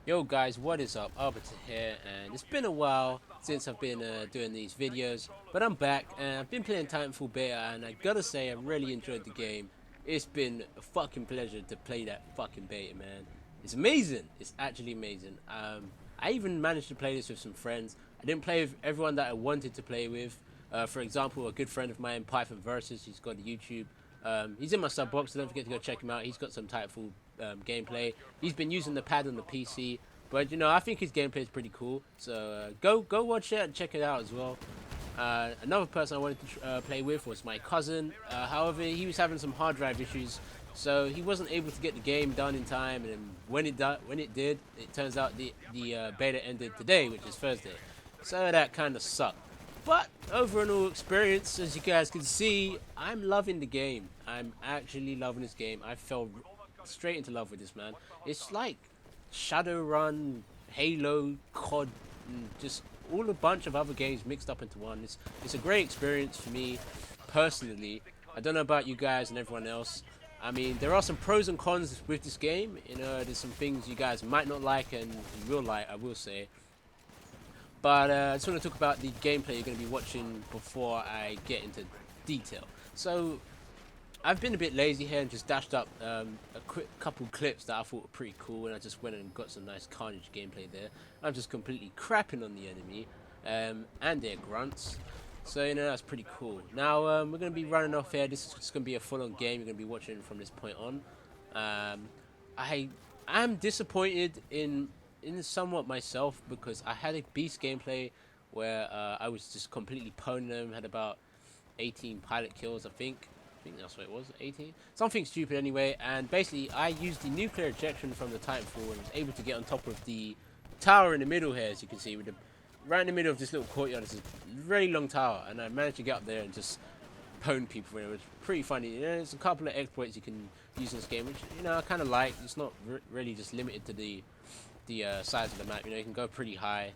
Yo guys, what is up? Arbit3r here, and it's been a while since I've been doing these videos, but I'm back and I've been playing Titanfall Beta, and I gotta say I really enjoyed the game. It's been a fucking pleasure to play that fucking beta, man. It's amazing. It's actually amazing. I even managed to play this with some friends. I didn't play with everyone that I wanted to play with. For example, a good friend of mine, Python Versus, he's got a YouTube. He's in my sub box, so don't forget to go check him out. He's got some Titanfall gameplay. He's been using the pad on the PC, but I think his gameplay is pretty cool. So go watch it and check it out as well. Another person I wanted to play with was my cousin. However, he was having some hard drive issues, so he wasn't able to get the game done in time. And when it did, it turns out the beta ended today, which is Thursday. So that kind of sucked. But overall experience, as you guys can see, I'm loving the game. I'm actually loving this game. I fell straight into love with this, man. It's like Shadowrun, Halo, COD, and just all a bunch of other games mixed up into one. It's a great experience for me personally. I don't know about you guys and everyone else. I mean, there are some pros and cons with this game. There's some things you guys might not like and you will like, I will say. But I just want to talk about the gameplay you're going to be watching before I get into detail. So I've been a bit lazy here and just dashed up a quick couple clips that I thought were pretty cool, and I just went and got some nice Carnage gameplay there. I'm just completely crapping on the enemy and their grunts. So that's pretty cool. Now we're going to be running off here. This is just going to be a full-on game. You're going to be watching from this point on. I am disappointed in somewhat myself because I had a beast gameplay where I was just completely pwning them. Had about 18 pilot kills, I think that's what it was, 18? Something stupid anyway, and basically I used the nuclear ejection from the Titanfall and was able to get on top of the tower in the middle here, as you can see, right in the middle of this little courtyard. It's a very long tower, and I managed to get up there and just pwn people. It was pretty funny. There's a couple of exploits you can use in this game, which I kind of like. It's not really just limited to the size of the map. You can go pretty high.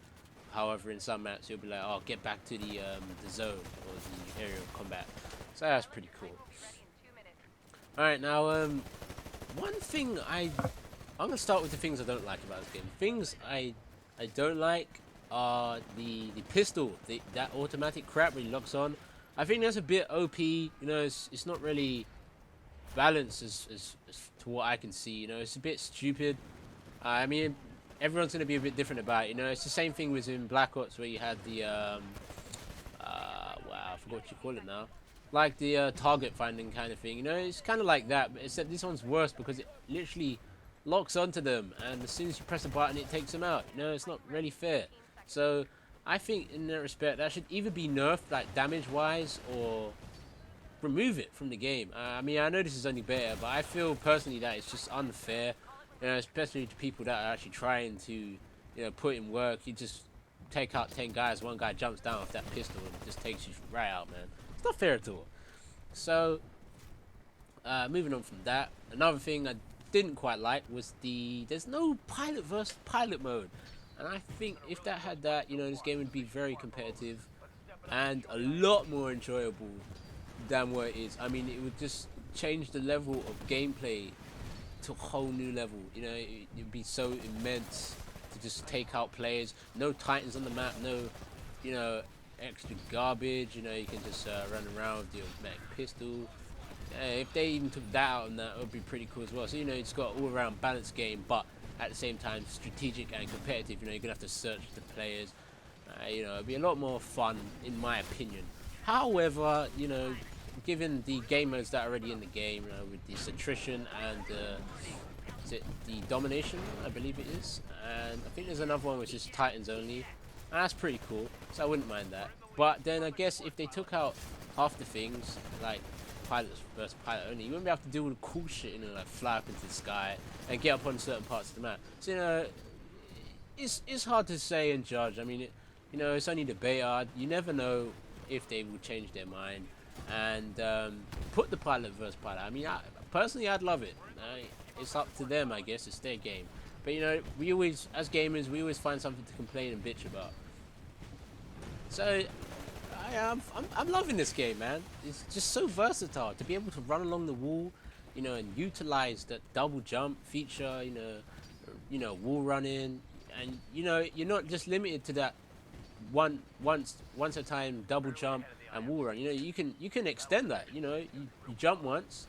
However, in some maps you'll be like, oh, get back to the zone or the area of combat. So that's pretty cool. Alright, now one thing I'm gonna start with the things I don't like about this game. Things I don't like are the pistol, that automatic crap really locks on. I think that's a bit OP. It's not really balanced as to what I can see. It's a bit stupid. I mean, everyone's gonna be a bit different about it. It's the same thing with in Black Ops where you had the wow, I forgot what you call it now. Like the target finding kind of thing. It's kind of like that, but except this one's worse because it literally locks onto them, and as soon as you press a button, it takes them out. It's not really fair. So I think in that respect, that should either be nerfed, like damage-wise, or remove it from the game. I mean, I know this is only beta, but I feel personally that it's just unfair. Especially to people that are actually trying to, put in work. You just take out 10 guys, one guy jumps down with that pistol and just takes you right out, man. It's not fair at all. So, moving on from that, another thing I didn't quite like was there's no pilot versus pilot mode. And I think if that had that, this game would be very competitive and a lot more enjoyable than what it is. I mean, it would just change the level of gameplay to a whole new level. It'd be so immense to just take out players. No Titans on the map, no, extra garbage. You can just run around with the automatic pistol. If they even took that out, and that would be pretty cool as well. So it's got all around balanced game, but at the same time strategic and competitive. You're gonna have to search the players. It'd be a lot more fun in my opinion. However, given the game modes that are already in the game, with this attrition and is it the domination, I believe it is, and I think there's another one which is Titans only, and that's pretty cool, so I wouldn't mind that. But then I guess if they took out half the things, like pilots versus pilot only, you wouldn't be able to do all the cool shit, like fly up into the sky and get up on certain parts of the map. So it's hard to say and judge. I mean, it's only the beta. You never know if they will change their mind and put the pilot versus pilot. I mean, personally, I'd love it. It's up to them, I guess. It's their game. But we always, as gamers, we always find something to complain and bitch about. So I'm loving this game, man. It's just so versatile to be able to run along the wall, and utilize that double jump feature, you know, wall running, and you know, you're not just limited to that once a time double jump and wall run. You know, you can extend that. You know, you jump once,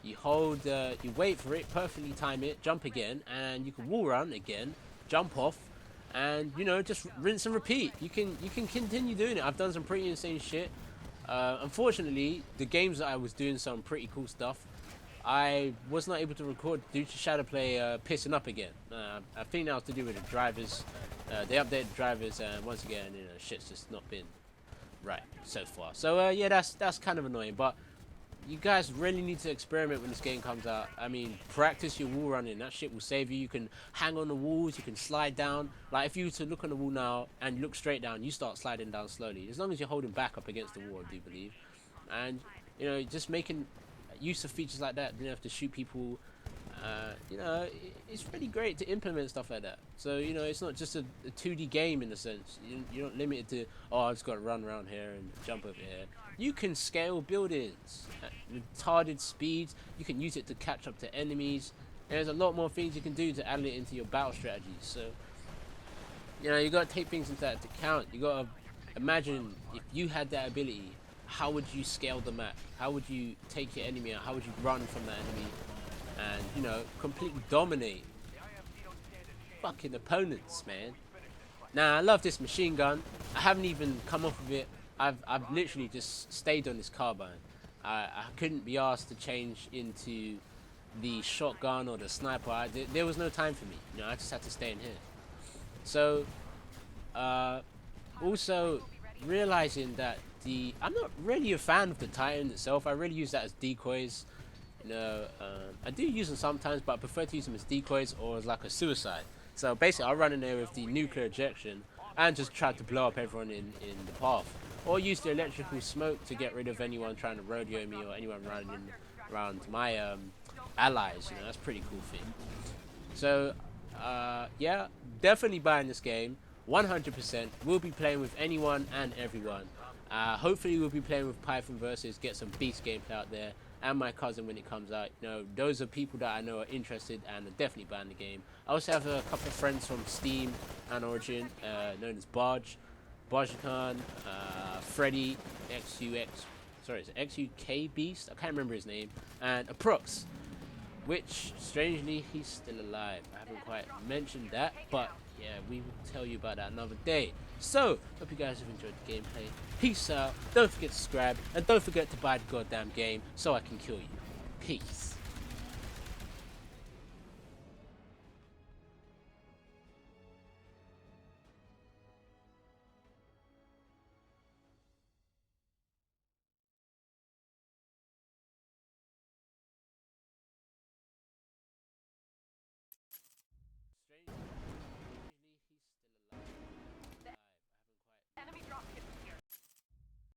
you hold, you wait for it, perfectly time it, jump again, and you can wall run again, jump off, and you know, just rinse and repeat. You can continue doing it. I've done some pretty insane shit. Unfortunately, the games that I was doing some pretty cool stuff, I was not able to record due to Shadowplay pissing up again. I think that was to do with the drivers. They updated the drivers, and once again, you know, shit's just not been right so far. So yeah, that's kind of annoying. But you guys really need to experiment when this game comes out. I mean, practice your wall running. That shit will save you. You can hang on the walls. You can slide down. Like, if you were to look on the wall now and look straight down, you start sliding down slowly. As long as you're holding back up against the wall, I do believe. And, you know, just making use of features like that. You don't have to shoot people. You know, it's really great to implement stuff like that. So, you know, it's not just a 2D game in a sense. You're not limited to, oh, I've just got to run around here and jump over here. You can scale buildings at retarded speeds. You can use it to catch up to enemies. There's a lot more things you can do to add it into your battle strategies. So, you know, you got to take things into that account. You got to imagine if you had that ability, how would you scale the map? How would you take your enemy out? How would you run from that enemy? And, you know, completely dominate fucking opponents, man. Now, I love this machine gun. I haven't even come off of it. I've literally just stayed on this carbine. I couldn't be asked to change into the shotgun or the sniper. There was no time for me. You know, I just had to stay in here. So, also realizing that I'm not really a fan of the Titan itself. I really use that as decoys. You know, I do use them sometimes, but I prefer to use them as decoys or as like a suicide. So basically, I'll run in there with the nuclear ejection and just try to blow up everyone in the path. Or use the electrical smoke to get rid of anyone trying to rodeo me or anyone running around my allies. You know, that's a pretty cool thing. So, yeah, definitely buying this game. 100%. We'll be playing with anyone and everyone. Hopefully, we'll be playing with Python versus, get some beast gameplay out there. And my cousin when it comes out. You know, those are people that I know are interested and are definitely buying the game. I also have a couple of friends from Steam and Origin, known as Barjakan, Freddy, XUK Beast, I can't remember his name, and Aprox, which, strangely, he's still alive. I haven't quite mentioned that, but yeah, we will tell you about that another day. So, hope you guys have enjoyed the gameplay. Peace out, don't forget to subscribe, and don't forget to buy the goddamn game so I can kill you. Peace.